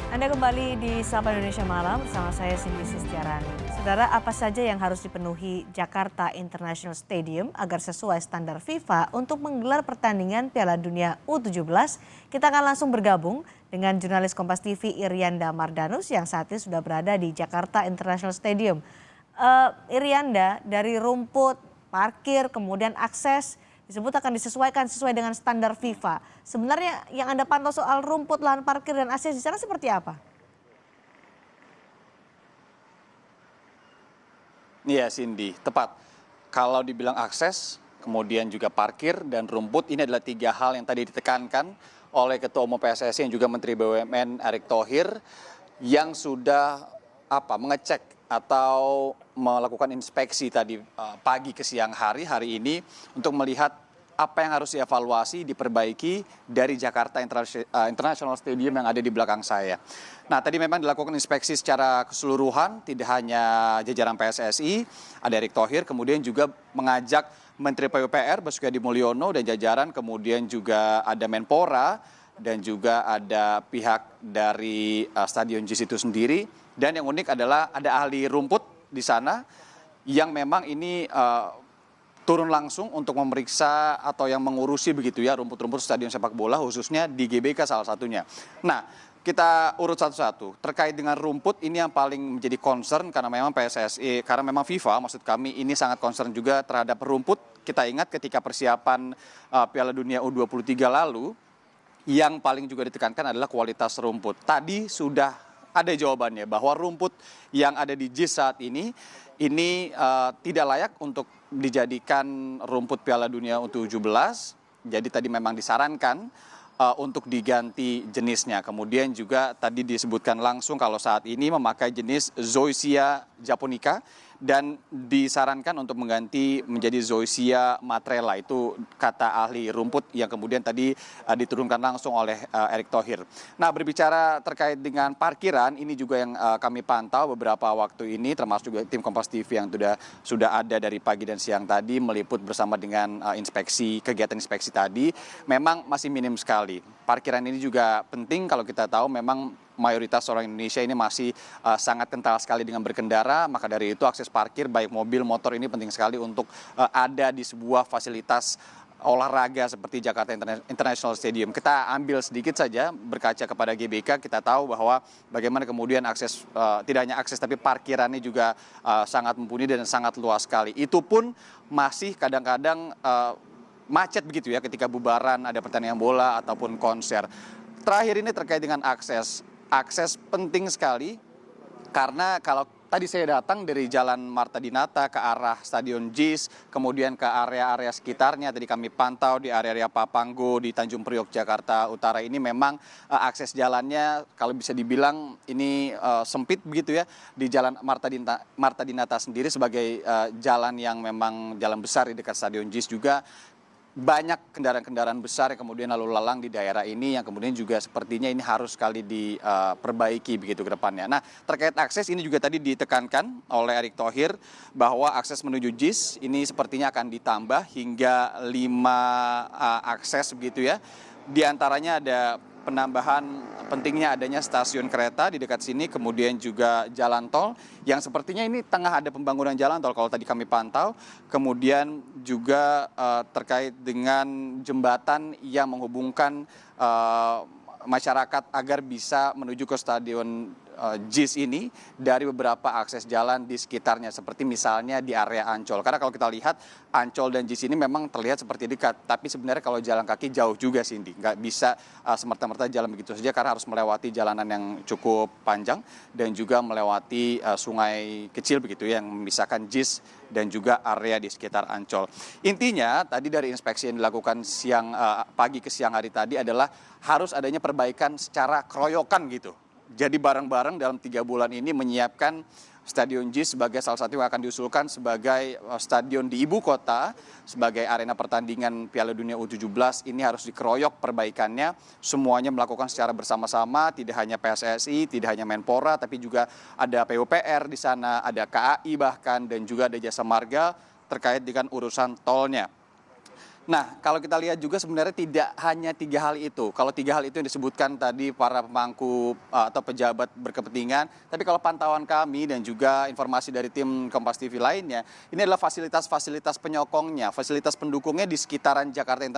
Anda kembali di Sapa Indonesia Malam bersama saya Cindy Sistiarani. Saudara, apa saja yang harus dipenuhi Jakarta International Stadium agar sesuai standar FIFA untuk menggelar pertandingan Piala Dunia U17? Kita akan langsung bergabung dengan jurnalis Kompas TV Irianda Mardanus yang saat ini sudah berada di Jakarta International Stadium. Irianda, dari rumput, parkir, kemudian akses disebut akan disesuaikan sesuai dengan standar FIFA. Sebenarnya yang Anda pantau soal rumput, lahan parkir, dan akses di sana seperti apa? Iya Cindy, tepat. Kalau dibilang akses, kemudian juga parkir dan rumput, ini adalah tiga hal yang tadi ditekankan oleh Ketua Umum PSSI yang juga Menteri BUMN Erick Thohir yang sudah mengecek atau melakukan inspeksi tadi pagi ke siang hari ini untuk melihat apa yang harus dievaluasi, diperbaiki dari Jakarta International Stadium yang ada di belakang saya. Nah, tadi memang dilakukan inspeksi secara keseluruhan, tidak hanya jajaran PSSI, ada Erick Thohir, kemudian juga mengajak Menteri PUPR Basuki Hadi Mulyono dan jajaran, kemudian juga ada Menpora, dan juga ada pihak dari Stadion JIS itu sendiri. Dan yang unik adalah ada ahli rumput di sana yang memang ini turun langsung untuk memeriksa atau yang mengurusi begitu ya rumput-rumput stadion sepak bola khususnya di GBK salah satunya. Nah, kita urut satu-satu. Terkait dengan rumput ini yang paling menjadi concern karena memang PSSI, karena memang FIFA maksud kami ini sangat concern juga terhadap rumput. Kita ingat ketika persiapan Piala Dunia U23 lalu yang paling juga ditekankan adalah kualitas rumput. Tadi sudah ada jawabannya bahwa rumput yang ada di JIS saat ini tidak layak untuk dijadikan rumput Piala Dunia U17. Jadi tadi memang disarankan untuk diganti jenisnya. Kemudian juga tadi disebutkan langsung kalau saat ini memakai jenis Zoysia japonica dan disarankan untuk mengganti menjadi Zoysia matrela. Itu kata ahli rumput yang kemudian tadi diturunkan langsung oleh Erick Thohir. Nah, berbicara terkait dengan parkiran, ini juga yang kami pantau beberapa waktu ini, termasuk juga tim Kompas TV yang sudah ada dari pagi dan siang tadi meliput bersama dengan kegiatan inspeksi tadi, memang masih minim sekali. Parkiran ini juga penting kalau kita tahu memang mayoritas orang Indonesia ini masih sangat kental sekali dengan berkendara, maka dari itu akses parkir baik mobil, motor ini penting sekali untuk ada di sebuah fasilitas olahraga seperti Jakarta International Stadium. Kita ambil sedikit saja berkaca kepada GBK, kita tahu bahwa bagaimana kemudian akses, tidak hanya akses tapi parkirannya juga sangat mumpuni dan sangat luas sekali. Itu pun masih kadang-kadang macet begitu ya ketika bubaran ada pertandingan bola ataupun konser. Terakhir ini terkait dengan akses. Akses penting sekali karena kalau tadi saya datang dari Jalan Marta Dinata ke arah Stadion JIS, kemudian ke area-area sekitarnya, tadi kami pantau di area-area Papanggo, di Tanjung Priok, Jakarta Utara ini memang akses jalannya kalau bisa dibilang ini sempit begitu ya, di Jalan Marta Dinata sendiri sebagai jalan yang memang jalan besar di dekat Stadion JIS juga. Banyak kendaraan-kendaraan besar yang kemudian lalu lalang di daerah ini yang kemudian juga sepertinya ini harus sekali diperbaiki begitu ke depannya. Nah, terkait akses ini juga tadi ditekankan oleh Erick Thohir bahwa akses menuju JIS ini sepertinya akan ditambah hingga 5 akses begitu ya. Di antaranya ada penambahan pentingnya adanya stasiun kereta di dekat sini, kemudian juga jalan tol yang sepertinya ini tengah ada pembangunan jalan tol kalau tadi kami pantau, kemudian juga terkait dengan jembatan yang menghubungkan masyarakat agar bisa menuju ke stadion JIS ini dari beberapa akses jalan di sekitarnya seperti misalnya di area Ancol. Karena kalau kita lihat Ancol dan JIS ini memang terlihat seperti dekat, tapi sebenarnya kalau jalan kaki jauh juga Cindy. Nggak bisa semerta-merta jalan begitu saja karena harus melewati jalanan yang cukup panjang dan juga melewati sungai kecil begitu yang memisahkan JIS dan juga area di sekitar Ancol. Intinya tadi dari inspeksi yang dilakukan pagi ke siang hari tadi adalah harus adanya perbaikan secara keroyokan gitu. Jadi bareng-bareng dalam 3 bulan ini menyiapkan Stadion JIS sebagai salah satu yang akan diusulkan sebagai stadion di ibu kota, sebagai arena pertandingan Piala Dunia U17 ini harus dikeroyok perbaikannya. Semuanya melakukan secara bersama-sama, tidak hanya PSSI, tidak hanya Menpora, tapi juga ada PUPR di sana, ada KAI bahkan, dan juga ada Jasa Marga terkait dengan urusan tolnya. Nah, kalau kita lihat juga sebenarnya tidak hanya 3 hal itu. Kalau 3 hal itu yang disebutkan tadi para pemangku atau pejabat berkepentingan, tapi kalau pantauan kami dan juga informasi dari tim Kompas TV lainnya, ini adalah fasilitas-fasilitas penyokongnya, fasilitas pendukungnya di sekitaran Jakarta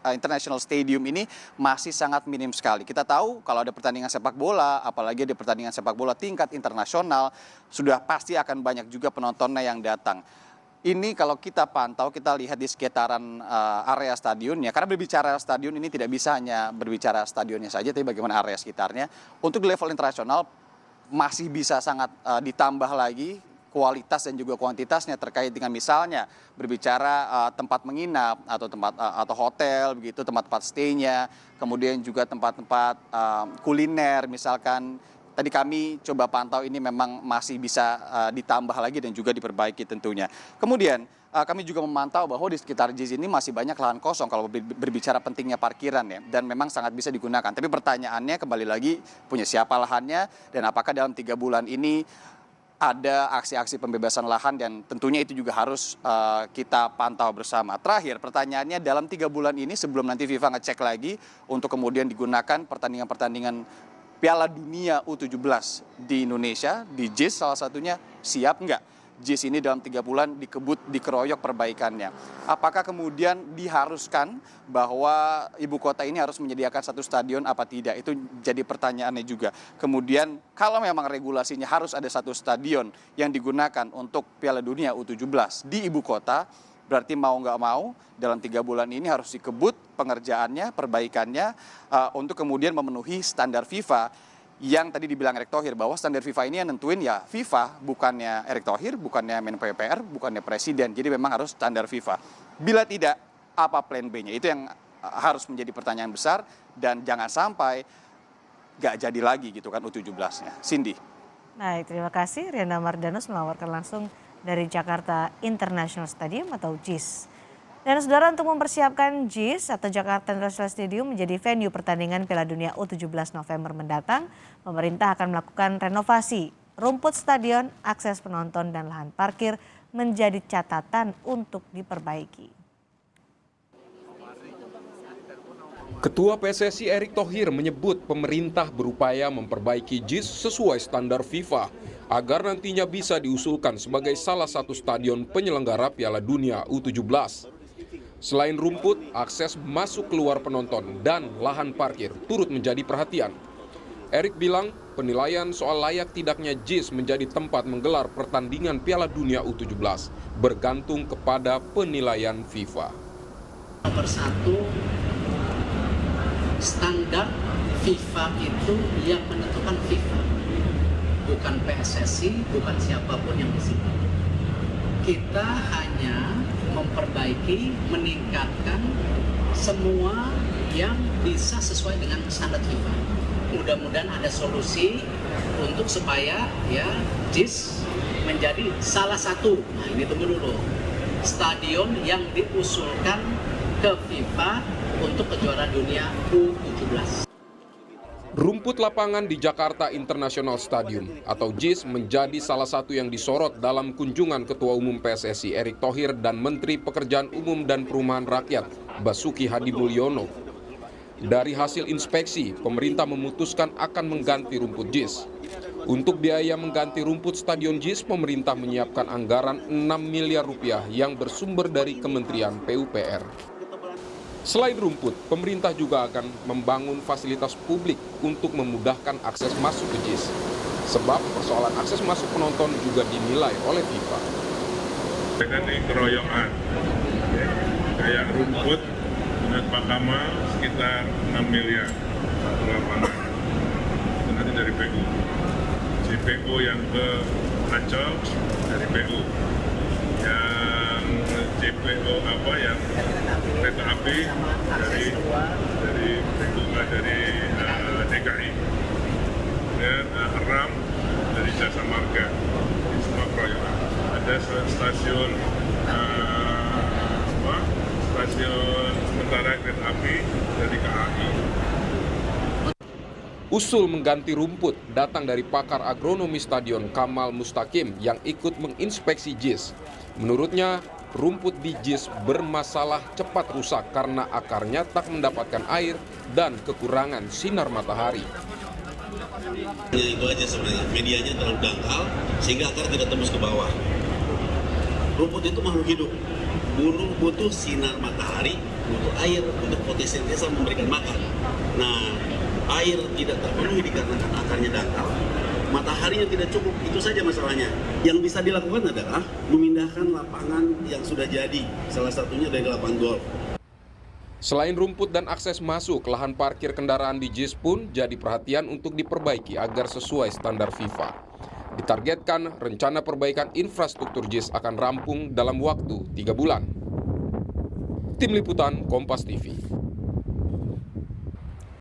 International Stadium ini masih sangat minim sekali. Kita tahu kalau ada pertandingan sepak bola, apalagi ada pertandingan sepak bola tingkat internasional, sudah pasti akan banyak juga penontonnya yang datang. Ini kalau kita pantau, kita lihat di sekitaran area stadionnya. Karena berbicara stadion ini tidak bisa hanya berbicara stadionnya saja, tapi bagaimana area sekitarnya. Untuk level internasional masih bisa sangat ditambah lagi kualitas dan juga kuantitasnya terkait dengan misalnya berbicara tempat menginap atau atau hotel begitu, tempat-tempat stay-nya, kemudian juga tempat-tempat kuliner misalkan. Tadi kami coba pantau ini memang masih bisa ditambah lagi dan juga diperbaiki tentunya. Kemudian kami juga memantau bahwa di sekitar JIS ini masih banyak lahan kosong kalau berbicara pentingnya parkiran ya. Dan memang sangat bisa digunakan. Tapi pertanyaannya kembali lagi punya siapa lahannya dan apakah dalam 3 bulan ini ada aksi-aksi pembebasan lahan dan tentunya itu juga harus kita pantau bersama. Terakhir pertanyaannya dalam 3 bulan ini sebelum nanti FIFA ngecek lagi untuk kemudian digunakan pertandingan-pertandingan Piala Dunia U17 di Indonesia, di JIS salah satunya, siap nggak JIS ini dalam 3 bulan dikeroyok perbaikannya? Apakah kemudian diharuskan bahwa ibu kota ini harus menyediakan satu stadion apa tidak? Itu jadi pertanyaannya juga. Kemudian kalau memang regulasinya harus ada satu stadion yang digunakan untuk Piala Dunia U17 di ibu kota, berarti mau nggak mau dalam 3 bulan ini harus dikebut pengerjaannya, perbaikannya untuk kemudian memenuhi standar FIFA yang tadi dibilang Erick Thohir bahwa standar FIFA ini yang nentuin ya FIFA, bukannya Erick Thohir, bukannya Menko PUPR, bukannya Presiden. Jadi memang harus standar FIFA. Bila tidak, apa plan B-nya? Itu yang harus menjadi pertanyaan besar dan jangan sampai nggak jadi lagi gitu kan U17-nya. Cindy. Baik, terima kasih Riana Mardanus melaporkan langsung dari Jakarta International Stadium atau JIS. Dan saudara, untuk mempersiapkan JIS atau Jakarta International Stadium menjadi venue pertandingan Piala Dunia U17 November mendatang, pemerintah akan melakukan renovasi rumput stadion, akses penonton dan lahan parkir menjadi catatan untuk diperbaiki. Ketua PSSI Erick Thohir menyebut pemerintah berupaya memperbaiki JIS sesuai standar FIFA agar nantinya bisa diusulkan sebagai salah satu stadion penyelenggara Piala Dunia U17. Selain rumput, akses masuk keluar penonton dan lahan parkir turut menjadi perhatian. Erick bilang penilaian soal layak tidaknya JIS menjadi tempat menggelar pertandingan Piala Dunia U17 bergantung kepada penilaian FIFA. Nomor 1, standar FIFA itu yang menentukan FIFA, bukan PSSI, bukan siapapun yang di sini. Kita hanya memperbaiki, meningkatkan semua yang bisa sesuai dengan standar FIFA. Mudah-mudahan ada solusi untuk supaya ya JIS menjadi salah satu. Nah, ini tunggu dulu. Stadion yang diusulkan ke FIFA untuk kejuaraan dunia U17. Rumput lapangan di Jakarta International Stadium atau JIS menjadi salah satu yang disorot dalam kunjungan Ketua Umum PSSI Erick Thohir dan Menteri Pekerjaan Umum dan Perumahan Rakyat Basuki Hadimulyono. Dari hasil inspeksi, pemerintah memutuskan akan mengganti rumput JIS. Untuk biaya mengganti rumput Stadion JIS, pemerintah menyiapkan anggaran 6 miliar rupiah yang bersumber dari Kementerian PUPR. Selain rumput, pemerintah juga akan membangun fasilitas publik untuk memudahkan akses masuk ke JIS. Sebab persoalan akses masuk penonton juga dinilai oleh FIFA. Ini keroyokan, kayak rumput menurut Pak Kamal sekitar 6 miliar satu lapangan. Itu nanti dari PU. JPO yang ke Ancol dari PU. Yang JPO apa yang kereta api dari DKI dan RAM dari Jasa Marga. Ini semua proyek. Ada stasiun sementara kereta api dari KAI. Usul mengganti rumput datang dari pakar agronomi stadion Kamal Mustaqim yang ikut menginspeksi JIS. Menurutnya, rumput di JIS bermasalah cepat rusak karena akarnya tak mendapatkan air dan kekurangan sinar matahari. Itu aja sebenarnya, medianya terlalu dangkal sehingga akar tidak tembus ke bawah. Rumput itu makhluk hidup, butuh sinar matahari, butuh air untuk fotosintesa memberikan makan. Nah, air tidak terpenuhi dikarenakan akarnya dangkal, mataharinya tidak cukup, itu saja masalahnya. Yang bisa dilakukan adalah memindahkan lapangan yang sudah jadi, salah satunya dari lapangan golf. Selain rumput dan akses masuk, lahan parkir kendaraan di JIS pun jadi perhatian untuk diperbaiki agar sesuai standar FIFA. Ditargetkan rencana perbaikan infrastruktur JIS akan rampung dalam waktu 3 bulan. Tim Liputan Kompas TV.